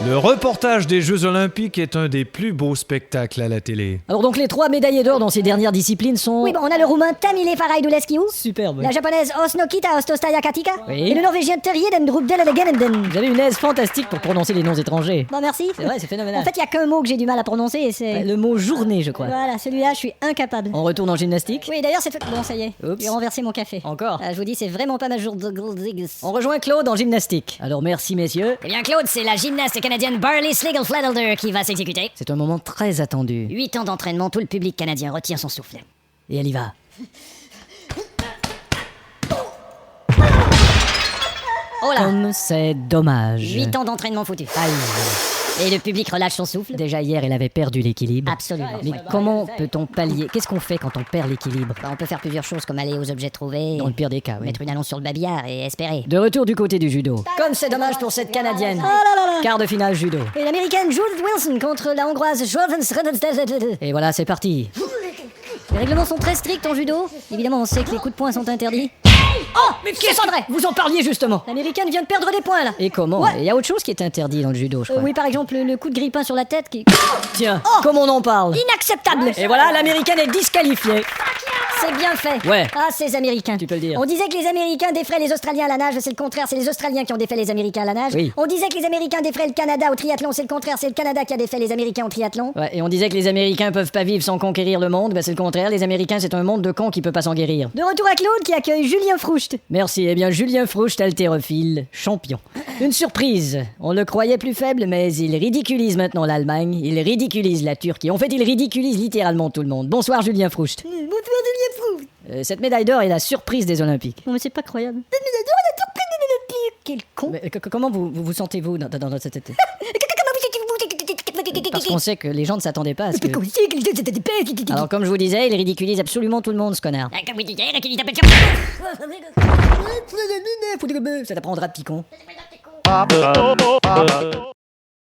Le reportage des Jeux Olympiques est un des plus beaux spectacles à la télé. Alors donc les 3 médaillés d'or dans ces dernières disciplines sont... Oui, bon, on a le roumain Tamile Faraidulescu, Superbe. la japonaise Osnokita Ostostaya Katika, Oui. et le norvégien Terje Dendrupdelelegenenden. Vous avez une aise fantastique pour prononcer les noms étrangers. Bon, merci. C'est vrai, c'est phénoménal. En fait, il y a qu'un mot que j'ai du mal à prononcer et c'est... Le mot journée, je crois. Voilà, celui-là, je suis incapable. On retourne en gymnastique. Oui, d'ailleurs, cette fois... Bon, ça y est. Oups. J'ai renversé mon café. Encore. Je vous dis, c'est vraiment pas ma jour de... On rejoint Claude en gymnastique. Alors merci messieurs. Eh bien, Claude, c'est la gymnaste canadienne Barley Sliggle-Fladdler qui va s'exécuter. C'est un moment très attendu. 8 ans d'entraînement, tout le public canadien retient son souffle. Et elle y va. Oh là, Comme c'est dommage. 8 ans d'entraînement foutu. Aïe. Et le public relâche son souffle. Déjà hier, elle avait perdu l'équilibre. Absolument. Mais comment peut-on pallier? Qu'est-ce qu'on fait quand on perd l'équilibre? Bah, on peut faire plusieurs choses comme aller aux objets trouvés, Dans le pire des cas, oui. mettre une annonce sur le babillard et espérer. De retour du côté du judo. Comme c'est dommage pour cette Canadienne. Oh là là là. Quart de finale judo. Et l'américaine Judith Wilson contre la hongroise Jovan. Et voilà, c'est parti. Les règlements sont très stricts en judo. Évidemment, on sait que les coups de poing sont interdits. Oh, mais qu'est-ce que... Vous en parliez justement. L'américaine vient de perdre des points là. Et comment? Ouais. Il y a autre chose qui est interdit dans le judo, je crois. Oui, par exemple, le coup de grippin sur la tête qui... Tiens, Oh. comme on en parle. Inacceptable. Et voilà, l'américaine est disqualifiée. C'est bien fait. Ouais. Ah, ces Américains. Tu peux le dire. On disait que les Américains défraient les Australiens à la nage, c'est le contraire, c'est les Australiens qui ont défait les Américains à la nage. Oui. On disait que les Américains défraient le Canada au triathlon, c'est le contraire, c'est le Canada qui a défait les Américains au triathlon. Ouais, et on disait que les Américains peuvent pas vivre sans conquérir le monde. Ben c'est le contraire, les Américains c'est un monde de cons qui peut pas s'en guérir. De retour à Claude qui accueille Julien Froucht. Merci, eh bien Julien Froucht, haltérophile, champion. Une surprise, on le croyait plus faible, mais il ridiculise maintenant l'Allemagne, il ridiculise la Turquie, en fait il ridiculise littéralement tout le monde. Bonsoir Julien Froucht. Bonsoir Julien Froucht. Cette médaille d'or est la surprise des Olympiques. Non mais c'est pas croyable. Cette médaille d'or, la surprise de l'Olympique. Quel con. Mais comment vous sentez-vous dans cette... Comment Parce qu'on sait que les gens ne s'attendaient pas à ce que... vous... Alors comme je vous disais, il ridiculise absolument tout le monde ce connard. Ça t'apprendra, petit con.